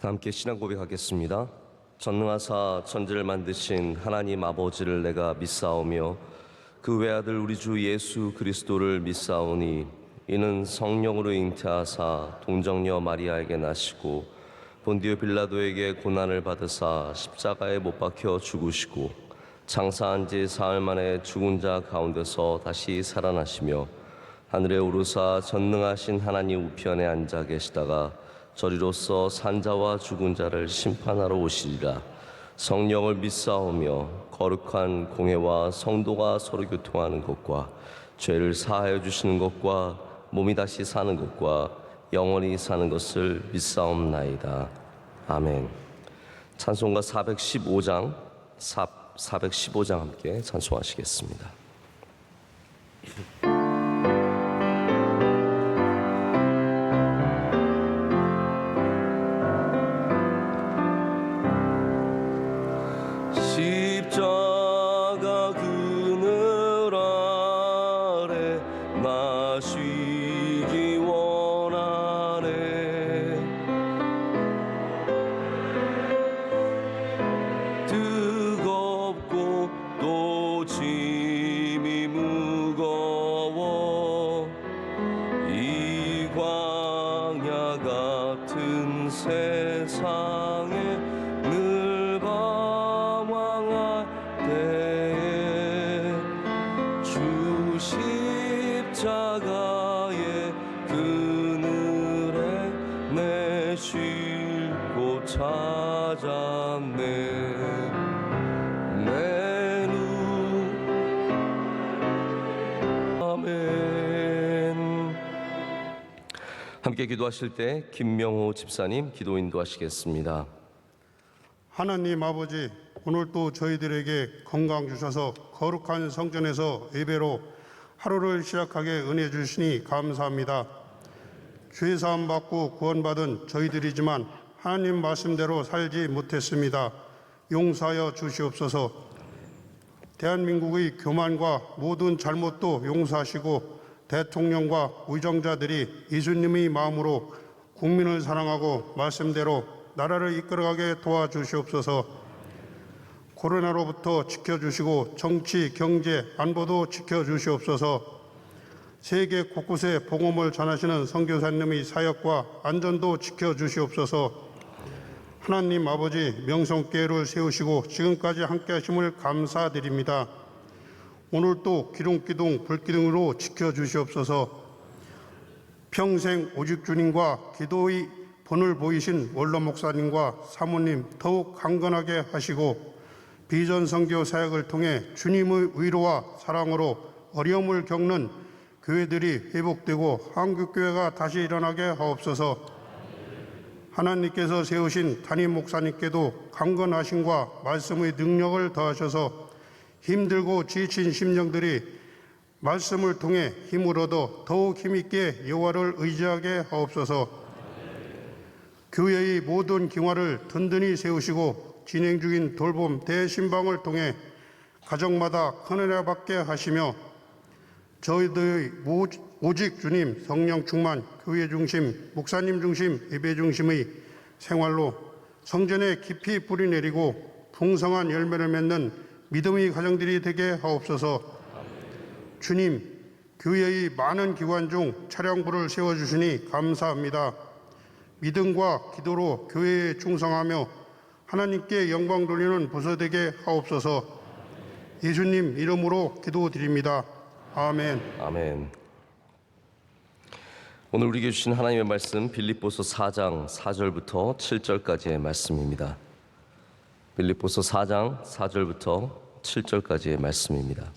다 함께 신앙 고백하겠습니다. 전능하사 천지를 만드신 하나님 아버지를 내가 믿사오며 그 외아들 우리 주 예수 그리스도를 믿사오니 이는 성령으로 잉태하사 동정녀 마리아에게 나시고 본디오 빌라도에게 고난을 받으사 십자가에 못 박혀 죽으시고 장사한 지 사흘 만에 죽은 자 가운데서 다시 살아나시며 하늘에 오르사 전능하신 하나님 우편에 앉아 계시다가 저리로서 산자와 죽은 자를 심판하러 오시리라. 성령을 믿사오며 거룩한 공회와 성도가 서로 교통하는 것과 죄를 사하여 주시는 것과 몸이 다시 사는 것과 영원히 사는 것을 믿사옵나이다. 아멘. 찬송가 415장 함께 찬송하시겠습니다. 십자가 그늘 아래 나 쉬기 원하네. 뜨겁고 또 짐이 무거워 이 광야 같은 세상에 늘 방황할 때에 주 십자가의 그늘에 내 쉴 곳 찾았네. 내 눈 아멘. 함께 기도하실 때 김명호 집사님 기도 인도하시겠습니다. 하나님 아버지, 오늘도 저희들에게 건강 주셔서 거룩한 성전에서 예배로 하루를 시작하게 은혜 주시니 감사합니다. 죄사함 받고 구원받은 저희들이지만 하나님 말씀대로 살지 못했습니다. 용서하여 주시옵소서. 대한민국의 교만과 모든 잘못도 용서하시고 대통령과 의정자들이 예수님의 마음으로 국민을 사랑하고 말씀대로 나라를 이끌어가게 도와주시옵소서. 코로나로부터 지켜주시고 정치, 경제, 안보도 지켜주시옵소서. 세계 곳곳에 복음을 전하시는 선교사님의 사역과 안전도 지켜주시옵소서. 하나님 아버지, 명성교회를 세우시고 지금까지 함께 하심을 감사드립니다. 오늘도 기둥기둥 불기둥으로 지켜주시옵소서. 평생 오직 주님과 기도의 본을 보이신 원로 목사님과 사모님 더욱 강건하게 하시고 비전 선교 사역을 통해 주님의 위로와 사랑으로 어려움을 겪는 교회들이 회복되고 한국교회가 다시 일어나게 하옵소서. 하나님께서 세우신 담임 목사님께도 강건하심과 말씀의 능력을 더하셔서 힘들고 지친 심령들이 말씀을 통해 힘을 얻어 더욱 힘있게 여호와를 의지하게 하옵소서. 교회의 모든 기관을 든든히 세우시고 진행 중인 돌봄 대신방을 통해 가정마다 큰 은혜 받게 하시며 저희들의 오직 주님 성령 충만 교회 중심 목사님 중심 예배 중심의 생활로 성전에 깊이 뿌리 내리고 풍성한 열매를 맺는 믿음의 가정들이 되게 하옵소서. 주님, 교회의 많은 기관 중 차량부를 세워주시니 감사합니다. 믿음과 기도로 교회에 충성하며 하나님께 영광 돌리는 부서 되게 하옵소서. 예수님 이름으로 기도드립니다. 아멘. 아멘. 오늘 우리에게 주신 하나님의 말씀 빌립보서 4장 4절부터 7절까지의 말씀입니다. 빌립보서 4장 4절부터 7절까지의 말씀입니다.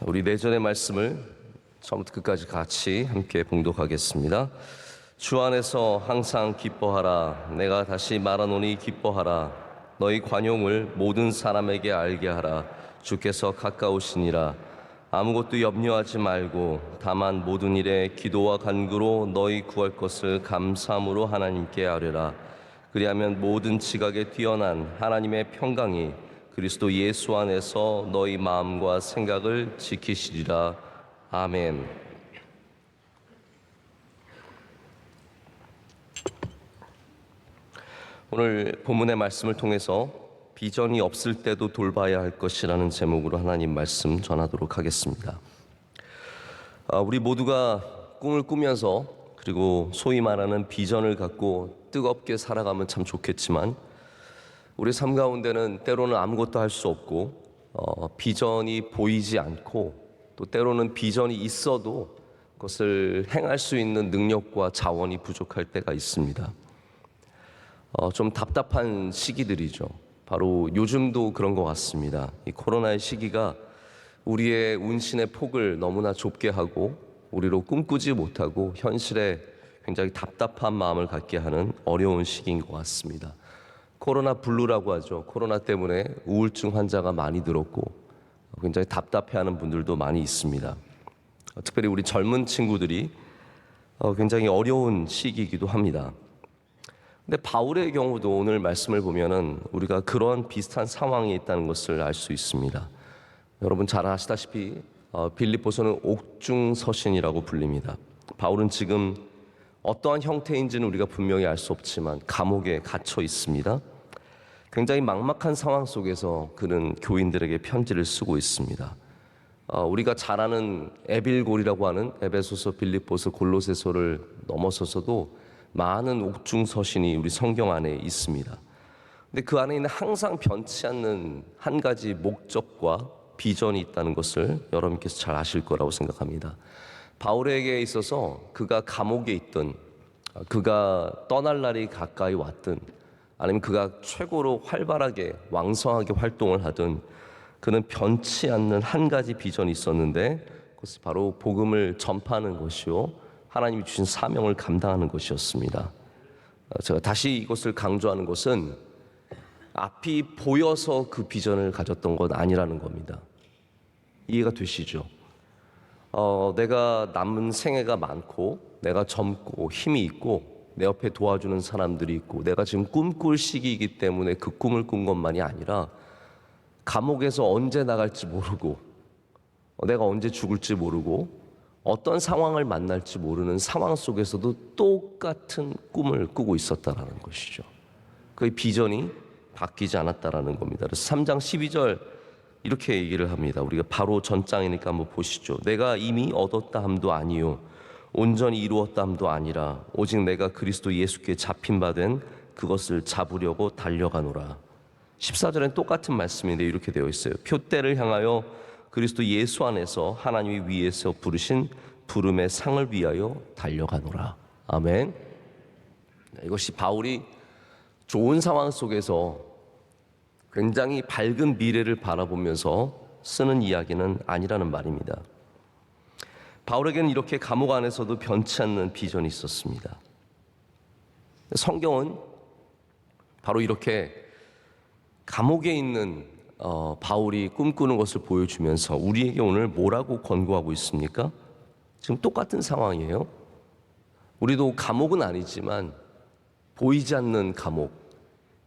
우리 내전의 말씀을 처음부터 끝까지 같이 함께 봉독하겠습니다. 주 안에서 항상 기뻐하라. 내가 다시 말하노니 기뻐하라. 너희 관용을 모든 사람에게 알게 하라. 주께서 가까우시니라. 아무것도 염려하지 말고 다만 모든 일에 기도와 간구로 너희 구할 것을 감사함으로 하나님께 아뢰라. 그리하면 모든 지각에 뛰어난 하나님의 평강이 그리스도 예수 안에서 너희 마음과 생각을 지키시리라. 아멘. 오늘 본문의 말씀을 통해서 비전이 없을 때도 돌봐야 할 것이라는 제목으로 하나님 말씀 전하도록 하겠습니다. 우리 모두가 꿈을 꾸면서 그리고 소위 말하는 비전을 갖고 뜨겁게 살아가면 참 좋겠지만 우리 삶 가운데는 때로는 아무것도 할 수 없고 비전이 보이지 않고 또 때로는 비전이 있어도 그것을 행할 수 있는 능력과 자원이 부족할 때가 있습니다. 좀 답답한 시기들이죠. 바로 요즘도 그런 것 같습니다. 이 코로나의 시기가 우리의 운신의 폭을 너무나 좁게 하고 우리로 꿈꾸지 못하고 현실에 굉장히 답답한 마음을 갖게 하는 어려운 시기인 것 같습니다. 코로나 블루라고 하죠. 코로나 때문에 우울증 환자가 많이 늘었고 굉장히 답답해하는 분들도 많이 있습니다. 특별히 우리 젊은 친구들이 굉장히 어려운 시기이기도 합니다. 근데 바울의 경우도 오늘 말씀을 보면은 우리가 그런 비슷한 상황에 있다는 것을 알 수 있습니다. 여러분 잘 아시다시피 빌립보서는 옥중서신이라고 불립니다. 바울은 지금 어떠한 형태인지는 우리가 분명히 알 수 없지만 감옥에 갇혀 있습니다. 굉장히 막막한 상황 속에서 그는 교인들에게 편지를 쓰고 있습니다. 우리가 잘 아는 에빌골이라고 하는 에베소서, 빌립보서, 골로새서를 넘어서서도 많은 옥중서신이 우리 성경 안에 있습니다. 근데 그 안에 있는 항상 변치 않는 한 가지 목적과 비전이 있다는 것을 여러분께서 잘 아실 거라고 생각합니다. 바울에게 있어서 그가 감옥에 있든 그가 떠날 날이 가까이 왔든 아니면 그가 최고로 활발하게 왕성하게 활동을 하든 그는 변치 않는 한 가지 비전이 있었는데 그것이 바로 복음을 전파하는 것이요 하나님이 주신 사명을 감당하는 것이었습니다. 제가 다시 이것을 강조하는 것은 앞이 보여서 그 비전을 가졌던 것 아니라는 겁니다. 이해가 되시죠? 내가 남은 생애가 많고 내가 젊고 힘이 있고 내 옆에 도와주는 사람들이 있고 내가 지금 꿈꿀 시기이기 때문에 그 꿈을 꾼 것만이 아니라 감옥에서 언제 나갈지 모르고 내가 언제 죽을지 모르고 어떤 상황을 만날지 모르는 상황 속에서도 똑같은 꿈을 꾸고 있었다라는 것이죠. 그 비전이 바뀌지 않았다라는 겁니다. 그래서 3장 12절 이렇게 얘기를 합니다. 우리가 바로 전장이니까 한번 보시죠. 내가 이미 얻었다 함도 아니요 온전히 이루었다 함도 아니라 오직 내가 그리스도 예수께 잡힌 바 된 그것을 잡으려고 달려가노라. 14절엔 똑같은 말씀인데 이렇게 되어 있어요. 표대를 향하여 그리스도 예수 안에서 하나님이 위에서 부르신 부름의 상을 위하여 달려가노라. 아멘. 이것이 바울이 좋은 상황 속에서 굉장히 밝은 미래를 바라보면서 쓰는 이야기는 아니라는 말입니다. 바울에게는 이렇게 감옥 안에서도 변치 않는 비전이 있었습니다. 성경은 바로 이렇게 감옥에 있는 바울이 꿈꾸는 것을 보여주면서 우리에게 오늘 뭐라고 권고하고 있습니까? 지금 똑같은 상황이에요. 우리도 감옥은 아니지만 보이지 않는 감옥,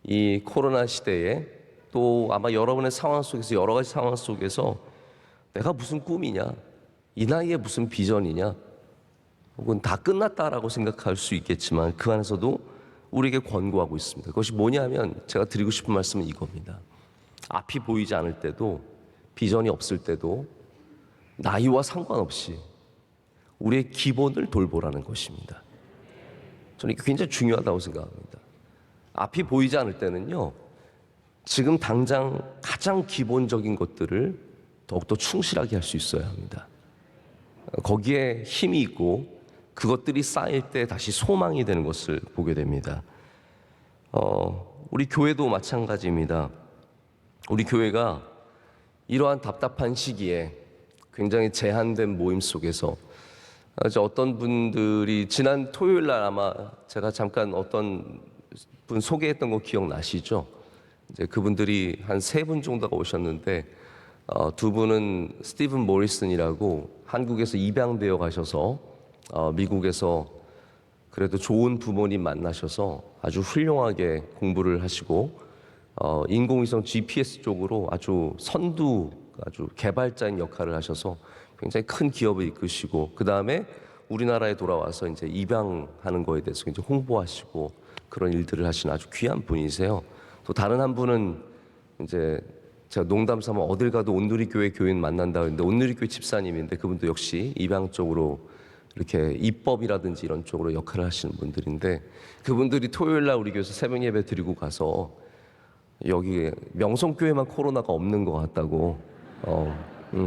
이 코로나 시대에 또 아마 여러분의 상황 속에서 여러 가지 상황 속에서 내가 무슨 꿈이냐, 이 나이에 무슨 비전이냐, 혹은 다 끝났다라고 생각할 수 있겠지만 그 안에서도 우리에게 권고하고 있습니다. 그것이 뭐냐면 제가 드리고 싶은 말씀은 이겁니다. 앞이 보이지 않을 때도 비전이 없을 때도 나이와 상관없이 우리의 기본을 돌보라는 것입니다. 저는 이게 굉장히 중요하다고 생각합니다. 앞이 보이지 않을 때는요, 지금 당장 가장 기본적인 것들을 더욱더 충실하게 할 수 있어야 합니다. 거기에 힘이 있고 그것들이 쌓일 때 다시 소망이 되는 것을 보게 됩니다. 우리 교회도 마찬가지입니다. 우리 교회가 이러한 답답한 시기에 굉장히 제한된 모임 속에서 어떤 분들이 지난 토요일 날 아마 제가 잠깐 어떤 분 소개했던 거 기억나시죠? 이제 그분들이 한 3분 정도가 오셨는데 두 분은 스티븐 모리슨이라고 한국에서 입양되어 가셔서 미국에서 그래도 좋은 부모님 만나셔서 아주 훌륭하게 공부를 하시고 인공위성 GPS 쪽으로 아주 선두 아주 개발자인 역할을 하셔서 굉장히 큰 기업을 이끄시고 그 다음에 우리나라에 돌아와서 이제 입양하는 거에 대해서 이제 홍보하시고 그런 일들을 하시는 아주 귀한 분이세요. 또 다른 한 분은 이제 제가 농담 삼아 어딜 가도 온누리교회 교인 만난다 했는데 온누리교회 집사님인데 그분도 역시 입양 쪽으로 이렇게 입법이라든지 이런 쪽으로 역할을 하시는 분들인데 그분들이 토요일 날 우리 교회에서 새벽 예배 드리고 가서 여기 명성교회만 코로나가 없는 것 같다고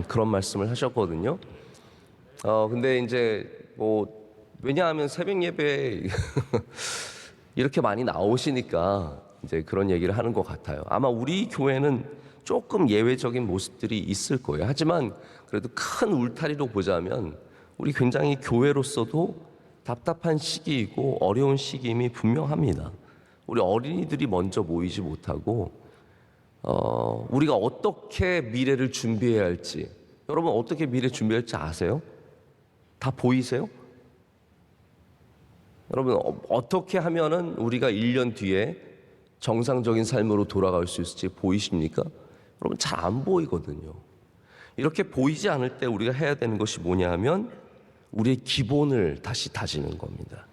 그런 말씀을 하셨거든요. 근데 이제 뭐 왜냐하면 새벽 예배 이렇게 많이 나오시니까 이제 그런 얘기를 하는 것 같아요. 아마 우리 교회는 조금 예외적인 모습들이 있을 거예요. 하지만 그래도 큰 울타리로 보자면 우리 굉장히 교회로서도 답답한 시기이고 어려운 시기임이 분명합니다. 우리 어린이들이 먼저 모이지 못하고 우리가 어떻게 미래를 준비해야 할지, 여러분 어떻게 미래 준비할지 아세요? 다 보이세요? 여러분 어떻게 하면은 우리가 1년 뒤에 정상적인 삶으로 돌아갈 수 있을지 보이십니까? 여러분 잘 안 보이거든요. 이렇게 보이지 않을 때 우리가 해야 되는 것이 뭐냐 하면 우리의 기본을 다시 다지는 겁니다.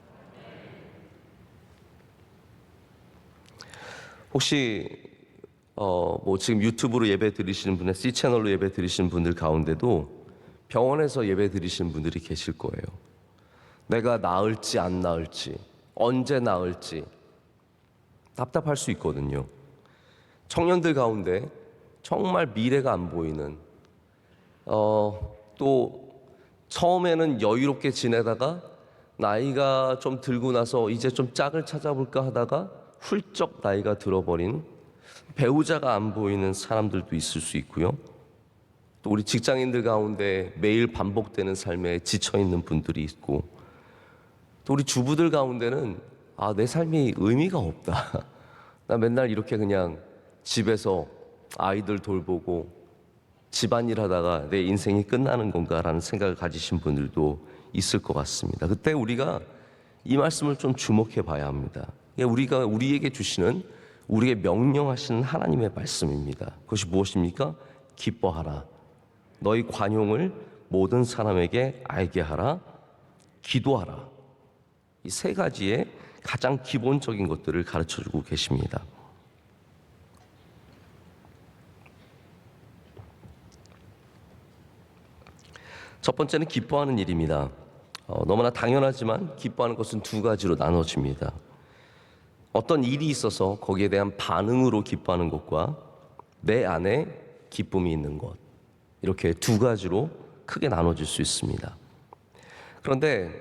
혹시 뭐 지금 유튜브로 예배 드리시는 분의 C채널로 예배 드리시는 분들 가운데도 병원에서 예배 드리시는 분들이 계실 거예요. 내가 나을지 안 나을지, 언제 나을지 답답할 수 있거든요. 청년들 가운데 정말 미래가 안 보이는 또 처음에는 여유롭게 지내다가 나이가 좀 들고 나서 이제 좀 짝을 찾아볼까 하다가 훌쩍 나이가 들어버린 배우자가 안 보이는 사람들도 있을 수 있고요. 또 우리 직장인들 가운데 매일 반복되는 삶에 지쳐있는 분들이 있고 또 우리 주부들 가운데는 내 삶이 의미가 없다. 나 맨날 이렇게 그냥 집에서 아이들 돌보고 집안일 하다가 내 인생이 끝나는 건가라는 생각을 가지신 분들도 있을 것 같습니다. 그때 우리가 이 말씀을 좀 주목해 봐야 합니다. 우리가 우리에게 주시는 우리에게 명령하시는 하나님의 말씀입니다. 그것이 무엇입니까? 기뻐하라. 너희 관용을 모든 사람에게 알게 하라. 기도하라. 이 세 가지의 가장 기본적인 것들을 가르쳐주고 계십니다. 첫 번째는 기뻐하는 일입니다. 너무나 당연하지만 기뻐하는 것은 두 가지로 나눠집니다. 어떤 일이 있어서 거기에 대한 반응으로 기뻐하는 것과 내 안에 기쁨이 있는 것, 이렇게 두 가지로 크게 나눠질 수 있습니다. 그런데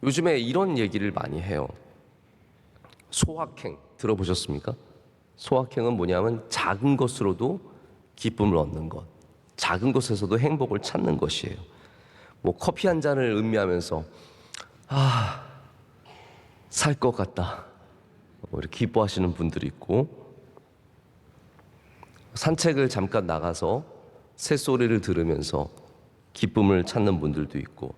요즘에 이런 얘기를 많이 해요. 소확행 들어보셨습니까? 소확행은 뭐냐면 작은 것으로도 기쁨을 얻는 것, 작은 것에서도 행복을 찾는 것이에요. 뭐 커피 한 잔을 음미하면서 살 것 같다, 이렇게 기뻐하시는 분들이 있고, 산책을 잠깐 나가서 새소리를 들으면서 기쁨을 찾는 분들도 있고,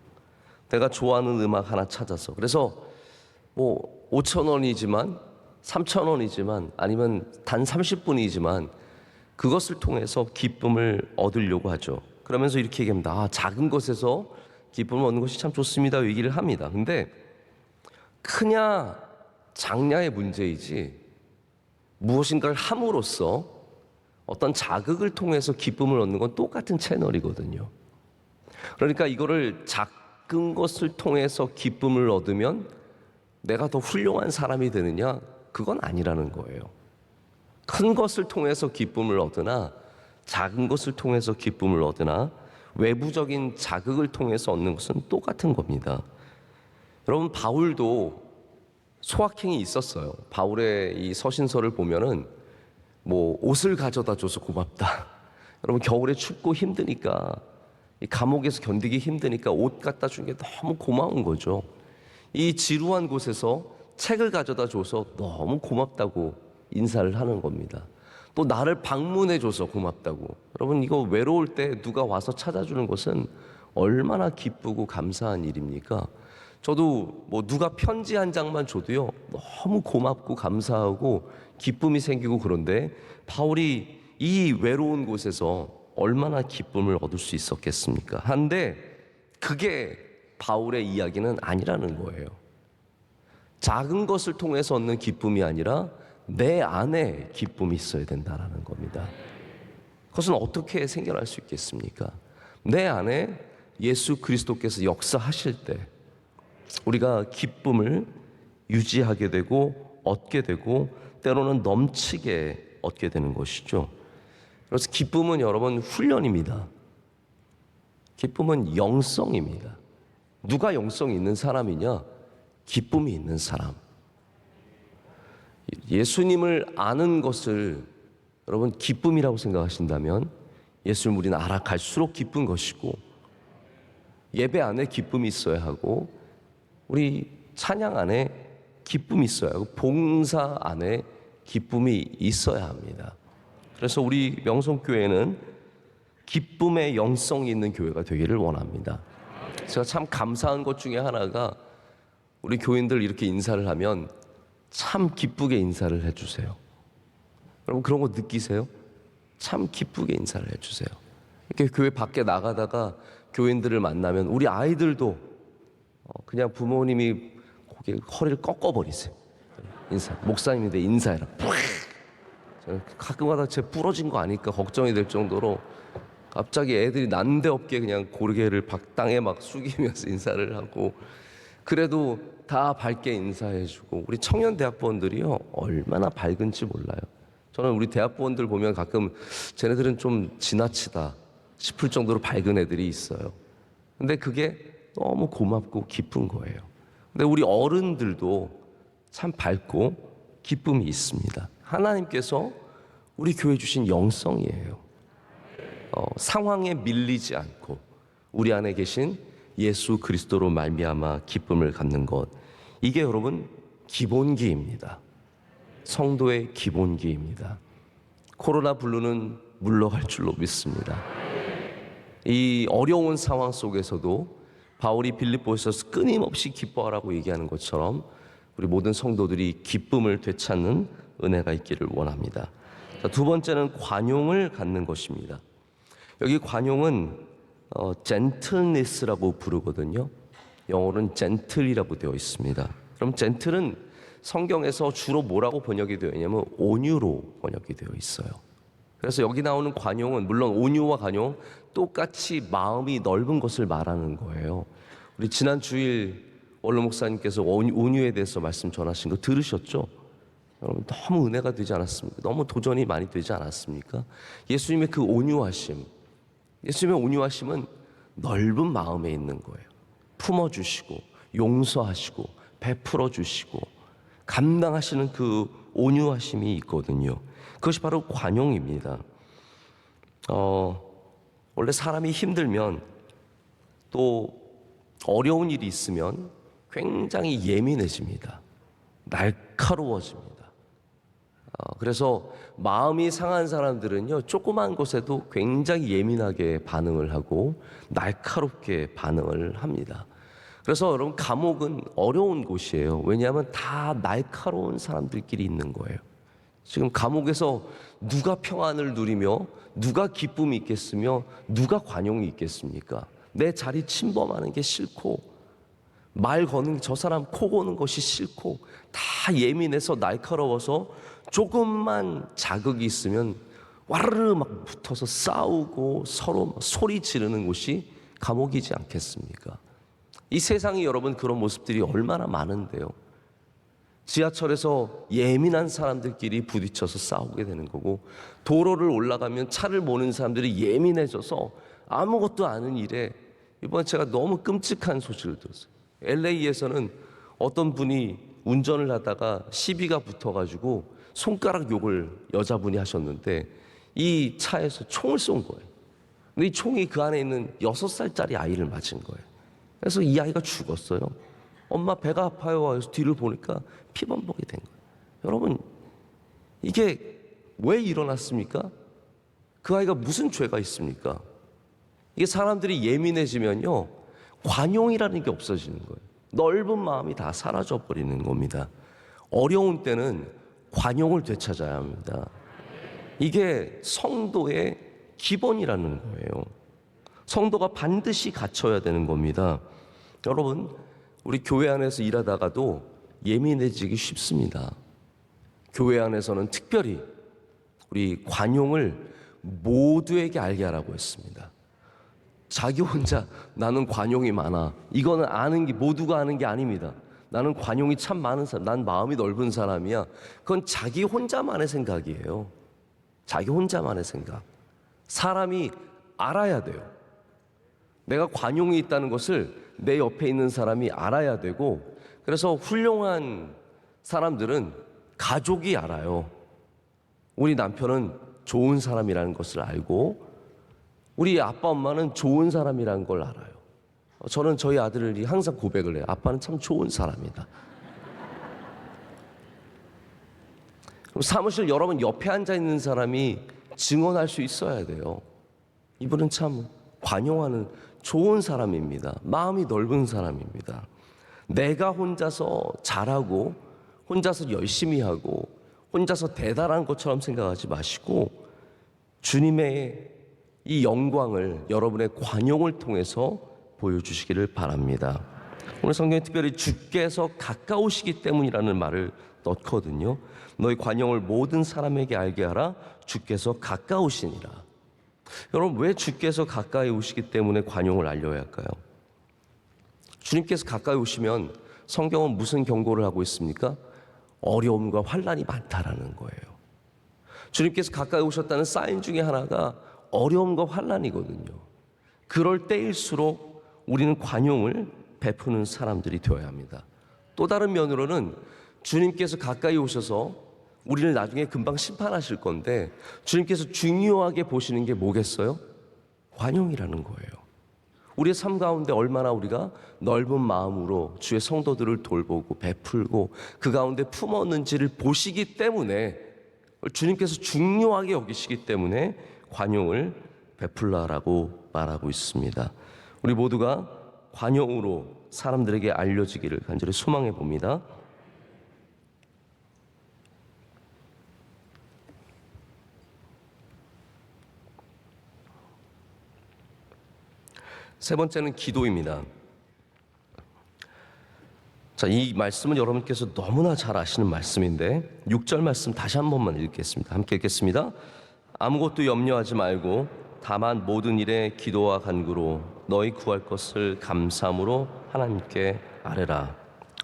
내가 좋아하는 음악 하나 찾아서, 그래서 뭐 5,000원이지만 3,000원이지만 아니면 단 30분이지만 그것을 통해서 기쁨을 얻으려고 하죠. 그러면서 이렇게 얘기합니다. 작은 것에서 기쁨을 얻는 것이 참 좋습니다, 얘기를 합니다. 근데 크냐 작냐의 문제이지 무엇인가를 함으로써 어떤 자극을 통해서 기쁨을 얻는 건 똑같은 채널이거든요. 그러니까 이거를 작은 것을 통해서 기쁨을 얻으면 내가 더 훌륭한 사람이 되느냐? 그건 아니라는 거예요. 큰 것을 통해서 기쁨을 얻으나 작은 것을 통해서 기쁨을 얻으나 외부적인 자극을 통해서 얻는 것은 똑같은 겁니다. 여러분, 바울도 소확행이 있었어요. 바울의 이 서신서를 보면은 뭐 옷을 가져다 줘서 고맙다. 여러분, 겨울에 춥고 힘드니까, 이 감옥에서 견디기 힘드니까 옷 갖다 준 게 너무 고마운 거죠. 이 지루한 곳에서 책을 가져다 줘서 너무 고맙다고 인사를 하는 겁니다. 또 나를 방문해 줘서 고맙다고. 여러분, 이거 외로울 때 누가 와서 찾아주는 것은 얼마나 기쁘고 감사한 일입니까? 저도 뭐 누가 편지 한 장만 줘도요, 너무 고맙고 감사하고 기쁨이 생기고. 그런데 바울이 이 외로운 곳에서 얼마나 기쁨을 얻을 수 있었겠습니까? 한데 그게 바울의 이야기는 아니라는 거예요. 작은 것을 통해서 얻는 기쁨이 아니라 내 안에 기쁨이 있어야 된다는 겁니다. 그것은 어떻게 생겨날 수 있겠습니까? 내 안에 예수 그리스도께서 역사하실 때 우리가 기쁨을 유지하게 되고 얻게 되고 때로는 넘치게 얻게 되는 것이죠. 그래서 기쁨은 여러분 훈련입니다. 기쁨은 영성입니다. 누가 영성이 있는 사람이냐? 기쁨이 있는 사람. 예수님을 아는 것을 여러분 기쁨이라고 생각하신다면 예수님을 우리는 알아갈수록 기쁜 것이고, 예배 안에 기쁨이 있어야 하고, 우리 찬양 안에 기쁨이 있어야 하고, 봉사 안에 기쁨이 있어야 합니다. 그래서 우리 명성교회는 기쁨의 영성이 있는 교회가 되기를 원합니다. 제가 참 감사한 것 중에 하나가 우리 교인들 이렇게 인사를 하면 참 기쁘게 인사를 해주세요. 여러분 그런 거 느끼세요? 참 기쁘게 인사를 해주세요. 이렇게 교회 밖에 나가다가 교인들을 만나면 우리 아이들도 그냥 부모님이 고개 허리를 꺾어버리세요. 목사님인데 인사해라. 가끔가다 제 부러진 거 아닐까 걱정이 될 정도로 갑자기 애들이 난데없게 그냥 고개를 땅에 막 숙이면서 인사를 하고, 그래도 다 밝게 인사해주고, 우리 청년 대학부원들이요 얼마나 밝은지 몰라요. 저는 우리 대학부원들 보면 가끔 쟤네들은 좀 지나치다 싶을 정도로 밝은 애들이 있어요. 근데 그게 너무 고맙고 기쁜 거예요. 근데 우리 어른들도 참 밝고 기쁨이 있습니다. 하나님께서 우리 교회 주신 영성이에요. 상황에 밀리지 않고 우리 안에 계신 예수 그리스도로 말미암아 기쁨을 갖는 것, 이게 여러분 기본기입니다. 성도의 기본기입니다. 코로나 블루는 물러갈 줄로 믿습니다. 이 어려운 상황 속에서도 바울이 빌립보에서 끊임없이 기뻐하라고 얘기하는 것처럼 우리 모든 성도들이 기쁨을 되찾는 은혜가 있기를 원합니다. 자, 두 번째는 관용을 갖는 것입니다. 여기 관용은 gentleness라고 부르거든요. 영어로는 gentle이라고 되어 있습니다. 그럼 gentle은 성경에서 주로 뭐라고 번역이 되어 있냐면 온유로 번역이 되어 있어요. 그래서 여기 나오는 관용은 물론 온유와 관용 똑같이 마음이 넓은 것을 말하는 거예요. 우리 지난 주일 원로 목사님께서 온유에 대해서 말씀 전하신 거 들으셨죠? 여러분 너무 은혜가 되지 않았습니까? 너무 도전이 많이 되지 않았습니까? 예수님의 그 온유하심, 예수님의 온유하심은 넓은 마음에 있는 거예요. 품어주시고 용서하시고 베풀어 주시고 감당하시는 그 온유하심이 있거든요. 그것이 바로 관용입니다. 원래 사람이 힘들면 또 어려운 일이 있으면 굉장히 예민해집니다. 날카로워집니다. 그래서 마음이 상한 사람들은요, 조그만 것에도 굉장히 예민하게 반응을 하고 날카롭게 반응을 합니다. 그래서 여러분 감옥은 어려운 곳이에요. 왜냐하면 다 날카로운 사람들끼리 있는 거예요. 지금 감옥에서 누가 평안을 누리며 누가 기쁨이 있겠으며 누가 관용이 있겠습니까? 내 자리 침범하는 게 싫고 말 거는 저 사람 코 고는 것이 싫고 다 예민해서 날카로워서 조금만 자극이 있으면 와르르 막 붙어서 싸우고 서로 소리 지르는 곳이 감옥이지 않겠습니까? 이 세상이 여러분 그런 모습들이 얼마나 많은데요. 지하철에서 예민한 사람들끼리 부딪혀서 싸우게 되는 거고, 도로를 올라가면 차를 모는 사람들이 예민해져서 아무것도 아닌 일에, 이번에 제가 너무 끔찍한 소식을 들었어요. LA에서는 어떤 분이 운전을 하다가 시비가 붙어가지고 손가락 욕을 여자분이 하셨는데 이 차에서 총을 쏜 거예요. 근데 이 총이 그 안에 있는 6살짜리 아이를 맞은 거예요. 그래서 이 아이가 죽었어요. 엄마 배가 아파요 해서 뒤를 보니까 피범벅이 된 거예요. 여러분 이게 왜 일어났습니까? 그 아이가 무슨 죄가 있습니까? 이게 사람들이 예민해지면요 관용이라는 게 없어지는 거예요. 넓은 마음이 다 사라져 버리는 겁니다. 어려운 때는 관용을 되찾아야 합니다. 이게 성도의 기본이라는 거예요. 성도가 반드시 갖춰야 되는 겁니다. 여러분, 우리 교회 안에서 일하다가도 예민해지기 쉽습니다. 교회 안에서는 특별히 우리 관용을 모두에게 알게 하라고 했습니다. 자기 혼자 나는 관용이 많아, 이거는 아는 게, 모두가 아는 게 아닙니다. 나는 관용이 참 많은 사람, 난 마음이 넓은 사람이야. 그건 자기 혼자만의 생각이에요. 자기 혼자만의 생각. 사람이 알아야 돼요. 내가 관용이 있다는 것을 내 옆에 있는 사람이 알아야 되고, 그래서 훌륭한 사람들은 가족이 알아요. 우리 남편은 좋은 사람이라는 것을 알고, 우리 아빠 엄마는 좋은 사람이라는 걸 알아요. 저는 저희 아들이 항상 고백을 해요. 아빠는 참 좋은 사람이다. 그럼 사무실 여러분 옆에 앉아 있는 사람이 증언할 수 있어야 돼요. 이분은 참 관용하는 좋은 사람입니다. 마음이 넓은 사람입니다. 내가 혼자서 잘하고 혼자서 열심히 하고 혼자서 대단한 것처럼 생각하지 마시고, 주님의 이 영광을 여러분의 관용을 통해서 보여주시기를 바랍니다. 오늘 성경에 특별히 주께서 가까우시기 때문이라는 말을 넣거든요. 너희 관용을 모든 사람에게 알게 하라. 주께서 가까우시니라. 여러분, 왜 주께서 가까이 오시기 때문에 관용을 알려야 할까요? 주님께서 가까이 오시면 성경은 무슨 경고를 하고 있습니까? 어려움과 환난이 많다라는 거예요. 주님께서 가까이 오셨다는 사인 중에 하나가 어려움과 환난이거든요. 그럴 때일수록 우리는 관용을 베푸는 사람들이 되어야 합니다. 또 다른 면으로는 주님께서 가까이 오셔서 우리를 나중에 금방 심판하실 건데, 주님께서 중요하게 보시는 게 뭐겠어요? 관용이라는 거예요. 우리의 삶 가운데 얼마나 우리가 넓은 마음으로 주의 성도들을 돌보고 베풀고 그 가운데 품었는지를 보시기 때문에, 주님께서 중요하게 여기시기 때문에 관용을 베풀라라고 말하고 있습니다. 우리 모두가 관용으로 사람들에게 알려지기를 간절히 소망해 봅니다. 세 번째는 기도입니다. 자, 이 말씀은 여러분께서 너무나 잘 아시는 말씀인데 6절 말씀 다시 한 번만 읽겠습니다. 함께 읽겠습니다. 아무것도 염려하지 말고 다만 모든 일에 기도와 간구로 너희 구할 것을 감사함으로 하나님께 아뢰라.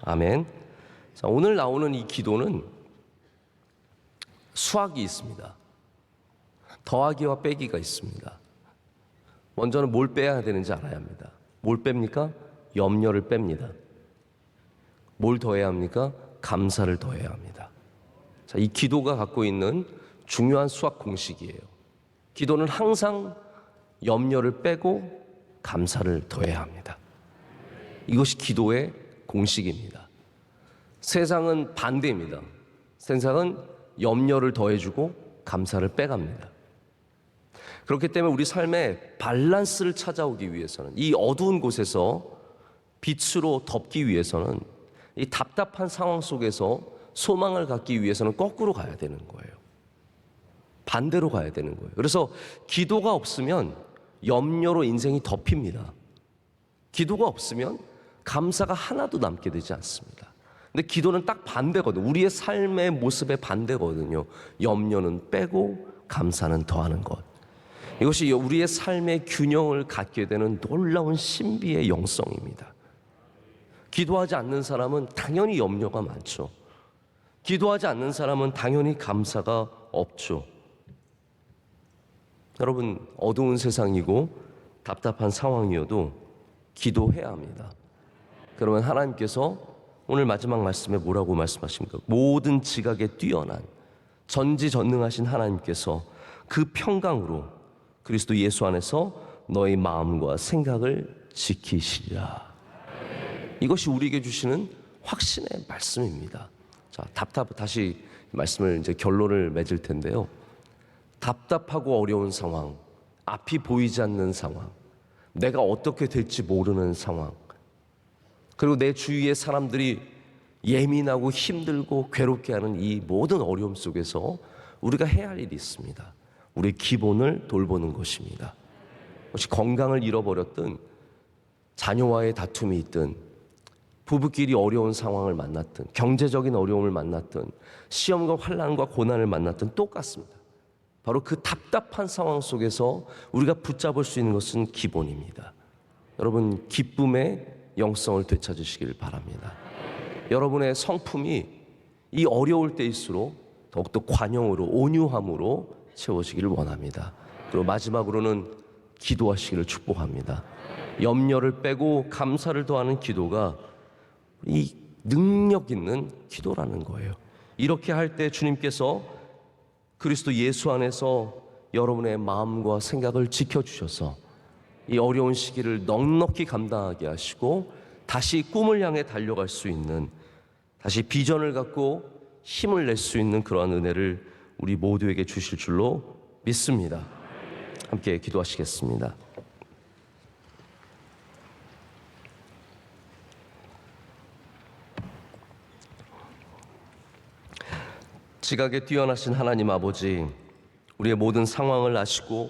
아멘. 자, 오늘 나오는 이 기도는 수학이 있습니다. 더하기와 빼기가 있습니다. 먼저는 뭘 빼야 되는지 알아야 합니다. 뭘 뺍니까? 염려를 뺍니다. 뭘 더해야 합니까? 감사를 더해야 합니다. 자, 이 기도가 갖고 있는 중요한 수학 공식이에요. 기도는 항상 염려를 빼고 감사를 더해야 합니다. 이것이 기도의 공식입니다. 세상은 반대입니다. 세상은 염려를 더해주고 감사를 빼갑니다. 그렇기 때문에 우리 삶에 밸런스를 찾아오기 위해서는, 이 어두운 곳에서 빛으로 덮기 위해서는, 이 답답한 상황 속에서 소망을 갖기 위해서는 거꾸로 가야 되는 거예요. 반대로 가야 되는 거예요. 그래서 기도가 없으면 염려로 인생이 덮입니다. 기도가 없으면 감사가 하나도 남게 되지 않습니다. 근데 기도는 딱 반대거든요. 우리의 삶의 모습의 반대거든요. 염려는 빼고 감사는 더하는 것. 이것이 우리의 삶의 균형을 갖게 되는 놀라운 신비의 영성입니다. 기도하지 않는 사람은 당연히 염려가 많죠. 기도하지 않는 사람은 당연히 감사가 없죠. 여러분, 어두운 세상이고 답답한 상황이어도 기도해야 합니다. 그러면 하나님께서 오늘 마지막 말씀에 뭐라고 말씀하십니까? 모든 지각에 뛰어난 전지전능하신 하나님께서 그 평강으로 그리스도 예수 안에서 너희 마음과 생각을 지키시리라. 이것이 우리에게 주시는 확신의 말씀입니다. 자, 다시 말씀을 이제 결론을 맺을 텐데요. 답답하고 어려운 상황, 앞이 보이지 않는 상황, 내가 어떻게 될지 모르는 상황, 그리고 내 주위의 사람들이 예민하고 힘들고 괴롭게 하는 이 모든 어려움 속에서 우리가 해야 할 일이 있습니다. 우리 기본을 돌보는 것입니다. 혹시 건강을 잃어버렸든, 자녀와의 다툼이 있든, 부부끼리 어려운 상황을 만났든, 경제적인 어려움을 만났든, 시험과 환난과 고난을 만났든 똑같습니다. 바로 그 답답한 상황 속에서 우리가 붙잡을 수 있는 것은 기본입니다. 여러분, 기쁨의 영성을 되찾으시길 바랍니다. 여러분의 성품이 이 어려울 때일수록 더욱더 관용으로, 온유함으로 채워지기를 원합니다. 그리고 마지막으로는 기도하시기를 축복합니다. 염려를 빼고 감사를 더하는 기도가 이 능력 있는 기도라는 거예요. 이렇게 할 때 주님께서 그리스도 예수 안에서 여러분의 마음과 생각을 지켜주셔서 이 어려운 시기를 넉넉히 감당하게 하시고 다시 꿈을 향해 달려갈 수 있는, 다시 비전을 갖고 힘을 낼 수 있는 그러한 은혜를 우리 모두에게 주실 줄로 믿습니다. 함께 기도하시겠습니다. 지각에 뛰어나신 하나님 아버지, 우리의 모든 상황을 아시고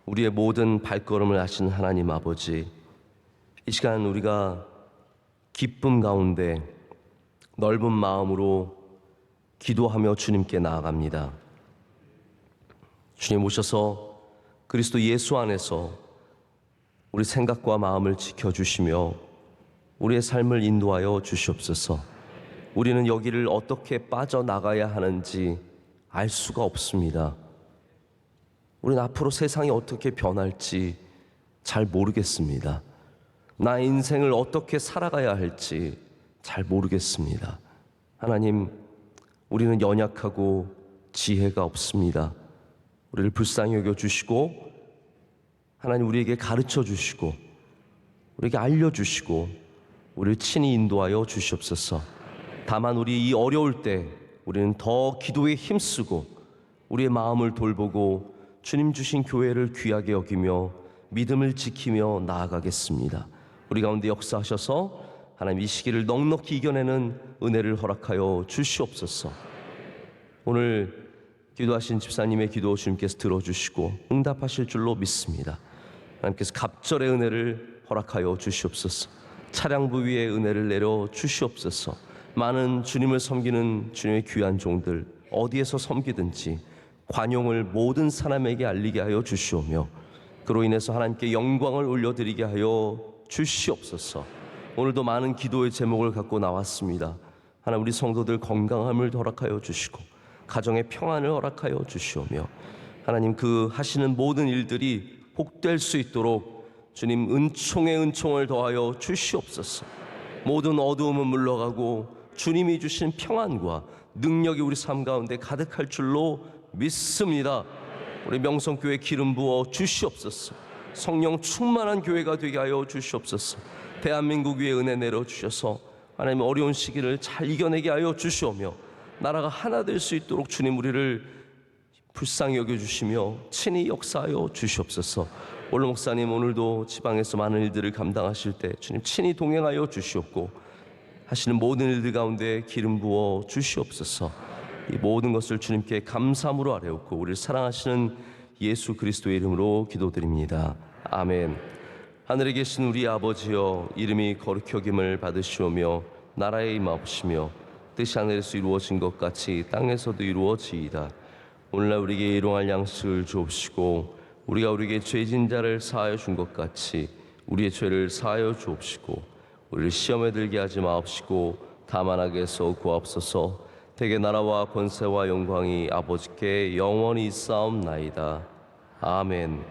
우리의 모든 발걸음을 아시는 하나님 아버지, 이 시간 우리가 기쁨 가운데 넓은 마음으로 기도하며 주님께 나아갑니다. 주님 오셔서 그리스도 예수 안에서 우리 생각과 마음을 지켜주시며 우리의 삶을 인도하여 주시옵소서. 우리는 여기를 어떻게 빠져나가야 하는지 알 수가 없습니다. 우리는 앞으로 세상이 어떻게 변할지 잘 모르겠습니다. 나의 인생을 어떻게 살아가야 할지 잘 모르겠습니다. 하나님, 우리는 연약하고 지혜가 없습니다. 우리를 불쌍히 여겨주시고 하나님 우리에게 가르쳐 주시고 우리에게 알려주시고 우리를 친히 인도하여 주시옵소서. 다만 우리 이 어려울 때 우리는 더 기도에 힘쓰고 우리의 마음을 돌보고 주님 주신 교회를 귀하게 여기며 믿음을 지키며 나아가겠습니다. 우리 가운데 역사하셔서 하나님 이 시기를 넉넉히 이겨내는 은혜를 허락하여 주시옵소서. 오늘 기도하신 집사님의 기도 주님께서 들어주시고 응답하실 줄로 믿습니다. 하나님께서 갑절의 은혜를 허락하여 주시옵소서. 차량부 위에 은혜를 내려 주시옵소서. 많은 주님을 섬기는 주님의 귀한 종들 어디에서 섬기든지 관용을 모든 사람에게 알리게 하여 주시오며 그로 인해서 하나님께 영광을 올려드리게 하여 주시옵소서. 오늘도 많은 기도의 제목을 갖고 나왔습니다. 하나님 우리 성도들 건강함을 허락하여 주시고 가정의 평안을 허락하여 주시오며 하나님 그 하시는 모든 일들이 복될 수 있도록 주님 은총에 은총을 더하여 주시옵소서. 모든 어두움은 물러가고 주님이 주신 평안과 능력이 우리 삶 가운데 가득할 줄로 믿습니다. 우리 명성교회 기름 부어 주시옵소서. 성령 충만한 교회가 되게 하여 주시옵소서. 대한민국 위에 은혜 내려주셔서 하나님 어려운 시기를 잘 이겨내게 하여 주시오며 나라가 하나 될 수 있도록 주님 우리를 불쌍히 여겨주시며 친히 역사하여 주시옵소서. 오늘 목사님 오늘도 지방에서 많은 일들을 감당하실 때 주님 친히 동행하여 주시옵고 하시는 모든 일들 가운데 기름 부어 주시옵소서. 이 모든 것을 주님께 감사함으로 아뢰옵고 우리를 사랑하시는 예수 그리스도의 이름으로 기도드립니다. 아멘. 하늘에 계신 우리 아버지여, 이름이 거룩히 여김을 받으시오며 나라에 임하옵시며 뜻이 하늘에서 이루어진 것 같이 땅에서도 이루어지이다. 오늘날 우리에게 일용할 양식을 주옵시고 우리가 우리에게 죄진 자를 사하여 준 것 같이 우리의 죄를 사하여 주옵시고 우리를 시험에 들게 하지 마옵시고 다만 악에서 구하옵소서. 대개 나라와 권세와 영광이 아버지께 영원히 있사옵나이다. 아멘.